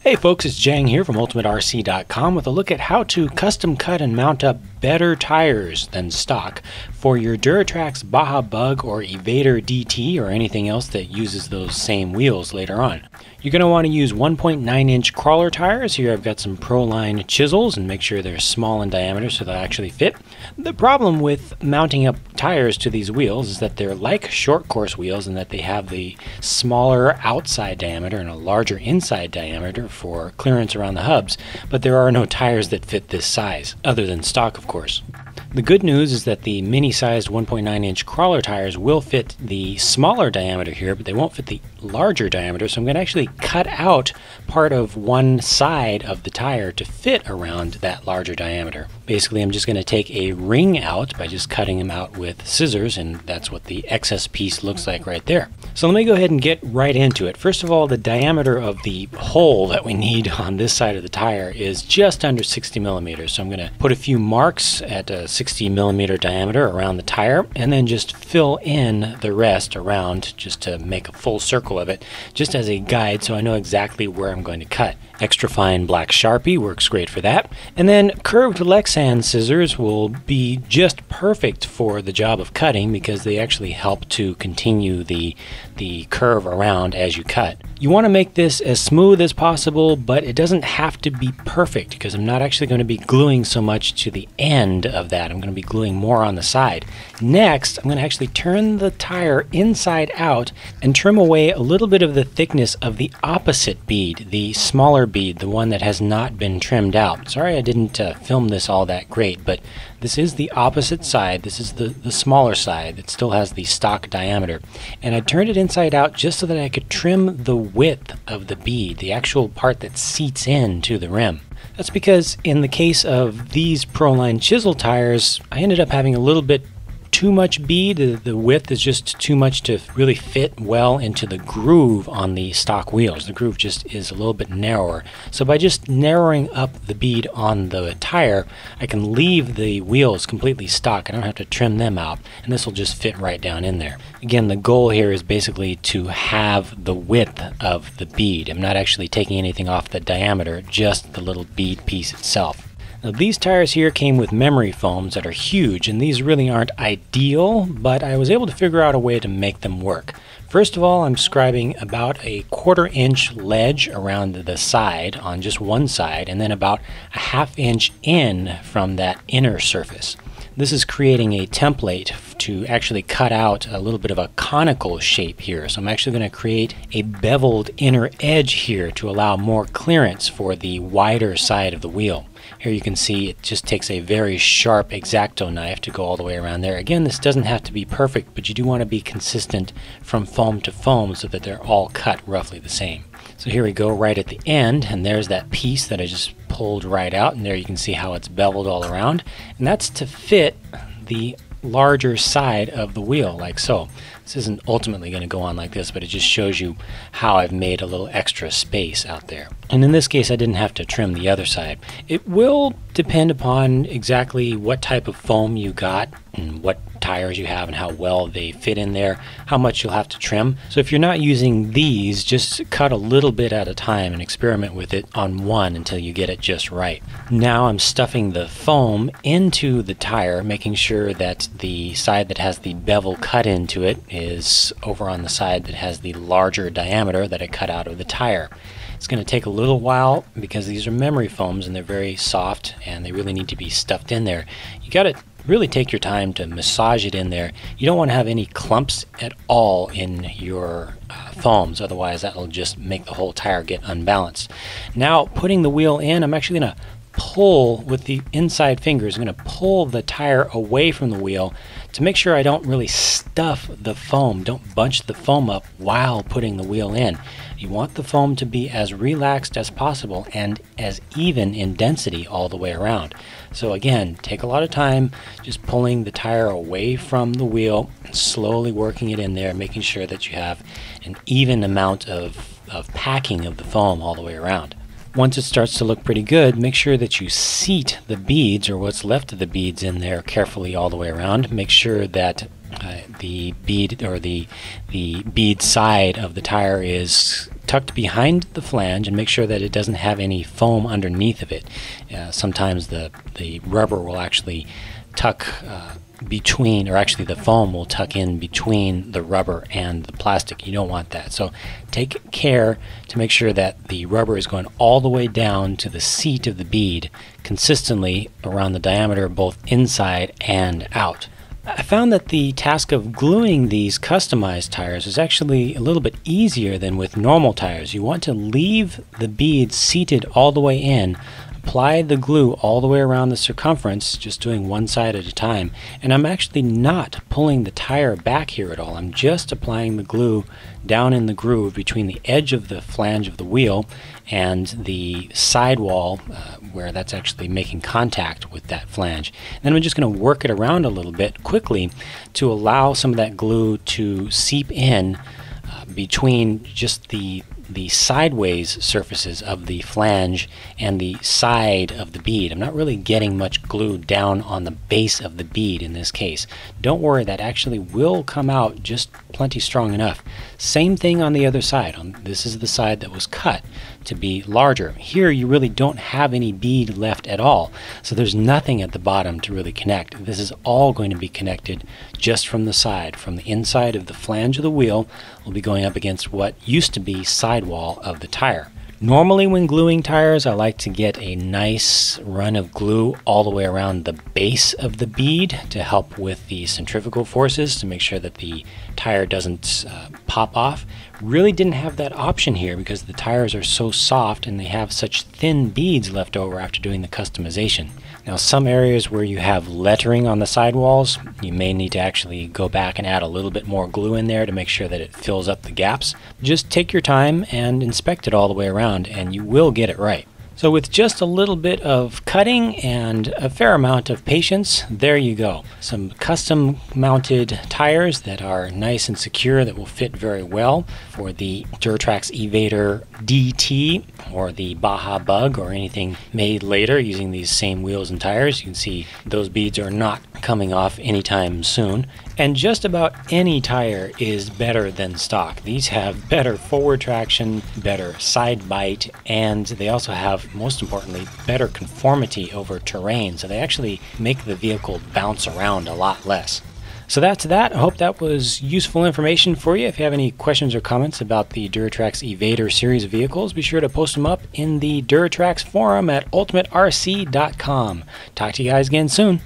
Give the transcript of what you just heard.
Hey folks, it's Jang here from ultimaterc.com with a look at how to custom cut and mount up better tires than stock for your Duratrax Baja Bug or Evader DT or anything else that uses those same wheels later on. You're going to want to use 1.9-inch crawler tires. Here I've got some Proline chisels and make sure they're small in diameter so they'll actually fit. The problem with mounting up tires to these wheels is that they're like short course wheels in that they have the smaller outside diameter and a larger inside diameter for clearance around the hubs, but there are no tires that fit this size, other than stock of course. The good news is that the mini-sized 1.9-inch crawler tires will fit the smaller diameter here, but they won't fit the larger diameter, so I'm going to actually cut out part of one side of the tire to fit around that larger diameter. Basically, I'm just going to take a ring out by just cutting them out with scissors, and that's what the excess piece looks like right there. So let me go ahead and get right into it. First of all, the diameter of the hole that we need on this side of the tire is just under 60 millimeters. So I'm going to put a few marks at a 60 millimeter diameter around the tire and then just fill in the rest around just to make a full circle of it, just as a guide so I know exactly where I'm going to cut. Extra fine black Sharpie works great for that. And then curved Lexan scissors will be just perfect for the job of cutting because they actually help to continue the curve around as you cut. You want to make this as smooth as possible, but it doesn't have to be perfect because I'm not actually going to be gluing so much to the end of that. I'm going to be gluing more on the side. Next, I'm going to actually turn the tire inside out and trim away a little bit of the thickness of the opposite bead, the smaller bead, the one that has not been trimmed out. Sorry I didn't film this all that great, but this is the opposite side. This is the smaller side that still has the stock diameter. And I turned it inside out just so that I could trim the width of the bead, the actual part that seats into the rim. That's because in the case of these Proline chisel tires, I ended up having a little bit too much bead. The width is just too much to really fit well into the groove on the stock wheels. The groove just is a little bit narrower. So by just narrowing up the bead on the tire, I can leave the wheels completely stock. I don't have to trim them out, and this will just fit right down in there. Again, the goal here is basically to have the width of the bead. I'm not actually taking anything off the diameter, just the little bead piece itself. Now, these tires here came with memory foams that are huge, and these really aren't ideal, but I was able to figure out a way to make them work. First of all, I'm scribing about a 1/4 inch ledge around the side on just one side, and then about a 1/2 inch in from that inner surface. This is creating a template to actually cut out a little bit of a conical shape here. So I'm actually going to create a beveled inner edge here to allow more clearance for the wider side of the wheel. Here you can see it just takes a very sharp X-Acto knife to go all the way around there. Again, this doesn't have to be perfect, but you do want to be consistent from foam to foam so that they're all cut roughly the same. So here we go right at the end, and there's that piece that I just pulled right out, and there you can see how it's beveled all around. And that's to fit the larger side of the wheel, like so. This isn't ultimately going to go on like this, but it just shows you how I've made a little extra space out there. And in this case, I didn't have to trim the other side. It will depend upon exactly what type of foam you got and what tires you have and how well they fit in there, how much you'll have to trim. So if you're not using these, just cut a little bit at a time and experiment with it on one until you get it just right. Now I'm stuffing the foam into the tire, making sure that the side that has the bevel cut into it is over on the side that has the larger diameter that I cut out of the tire. It's going to take a little while because these are memory foams and they're very soft and they really need to be stuffed in there. You got to really take your time to massage it in there. You don't want to have any clumps at all in your foams, otherwise that will just make the whole tire get unbalanced. Now putting the wheel in, I'm actually going to pull with the inside fingers. I'm going to pull the tire away from the wheel to make sure I don't really stuff the foam. Don't bunch the foam up while putting the wheel in. You want the foam to be as relaxed as possible and as even in density all the way around. So again, take a lot of time just pulling the tire away from the wheel and slowly working it in there, making sure that you have an even amount of packing of the foam all the way around. Once it starts to look pretty good, make sure that you seat the beads or what's left of the beads in there carefully all the way around. Make sure that the bead or the bead side of the tire is tucked behind the flange, and make sure that it doesn't have any foam underneath of it. Sometimes the rubber will actually tuck between, or actually the foam will tuck in between the rubber and the plastic. You don't want that. So take care to make sure that the rubber is going all the way down to the seat of the bead consistently around the diameter, both inside and out. I found that the task of gluing these customized tires is actually a little bit easier than with normal tires. You want to leave the beads seated all the way in, apply the glue all the way around the circumference, just doing one side at a time. And I'm actually not pulling the tire back here at all. I'm just applying the glue down in the groove between the edge of the flange of the wheel and the sidewall where that's actually making contact with that flange. And then I'm just going to work it around a little bit quickly to allow some of that glue to seep in between just the sideways surfaces of the flange and the side of the bead. I'm not really getting much glue down on the base of the bead in this case. Don't worry, that actually will come out just plenty strong enough. Same thing on the other side. This is the side that was cut to be larger. Here you really don't have any bead left at all, so there's nothing at the bottom to really connect. This is all going to be connected just from the side. From the inside of the flange of the wheel will be going up against what used to be sidewall of the tire. Normally when gluing tires, I like to get a nice run of glue all the way around the base of the bead to help with the centrifugal forces to make sure that the tire doesn't pop off. Really didn't have that option here because the tires are so soft and they have such thin beads left over after doing the customization. Now, some areas where you have lettering on the sidewalls, you may need to actually go back and add a little bit more glue in there to make sure that it fills up the gaps. Just take your time and inspect it all the way around and you will get it right. So with just a little bit of cutting and a fair amount of patience, there you go. Some custom mounted tires that are nice and secure that will fit very well for the Duratrax Evader DT or the Baja Bug or anything made later using these same wheels and tires. You can see those beads are not coming off anytime soon. And just about any tire is better than stock. These have better forward traction, better side bite, and they also have, most importantly, better conformity over terrain. So they actually make the vehicle bounce around a lot less. So that's that. I hope that was useful information for you. If you have any questions or comments about the Duratrax Evader series of vehicles, be sure to post them up in the Duratrax forum at ultimaterc.com. Talk to you guys again soon.